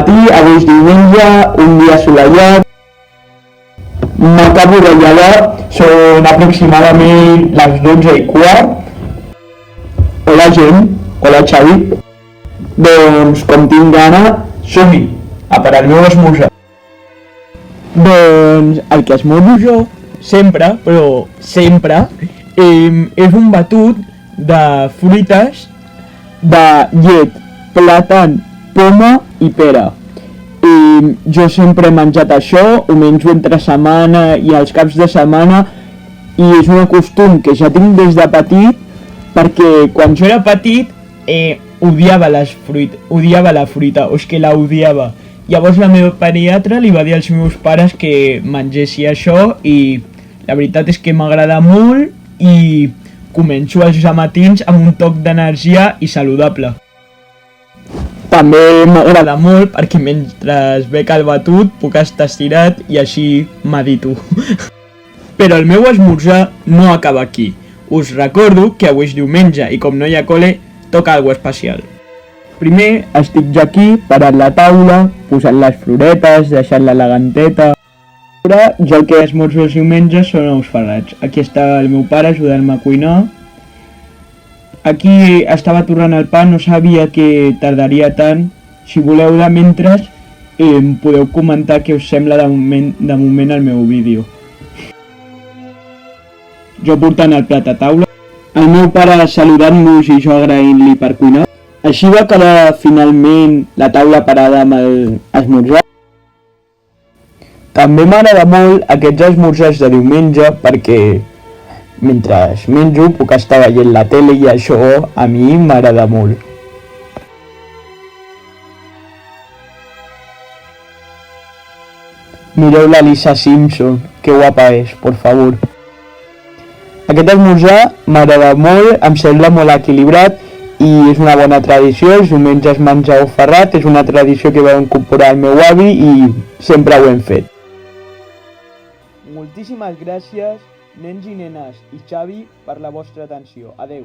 matí, avui és diumenge, un dia assolellat. M'acabo de llevar, són aproximadament les 12:15. Hola gent, hola Xavi. Doncs com tinc gana, som-hi, a per al meu esmorzar. Doncs el que esmorzo jo, sempre, però sempre, és un batut de fruites de llet, plàtan, poma i pera. Jo sempre he menjat això, ho menjo entre setmana i els caps de setmana, i és un costum que ja tinc des de petit, perquè quan jo era petit odiava la fruita, o és que la odiava. Llavors la meva pediatra li va dir als meus pares que mengessi això i la veritat és que m'agrada molt i començo els matins amb un toc d'energia i saludable. També m'agrada molt perquè mentre bec el batut puc estar estirat i així medito. Però el meu esmorzar no acaba aquí. Us recordo que avui és diumenge i com no hi ha col·le, toca alguna especial. Primer estic jo aquí, parant la taula, posant les floretes, deixant l'eleganteta. Ara jo el que esmorzo els diumenges són ous ferrats. Aquí està el meu pare ajudant-me a cuinar. Aquí estava torrant el pa, no sabia que tardaria tant. Si voleu de mentre, podeu comentar què us sembla de moment el meu vídeo. Jo portant el plat a taula, el meu pare saludant-nos i jo agraint-li per cuinar. Així va quedar finalment la taula parada amb l'esmorzar. També m'agrada molt aquests esmorzars de diumenge perquè mentre menjo puc estar veient la tele i això a mi m'agrada molt. Mireu la Lisa Simpson, que guapa és, por favor. Aquest esmorzar m'agrada molt, em sembla molt equilibrat i és una bona tradició. Els diumenges menjar ou ferrat, és una tradició que va incorporar el meu avi i sempre ho hem fet. Moltíssimes gràcies, nens i nenes i Xavi, per la vostra atenció. Adeu.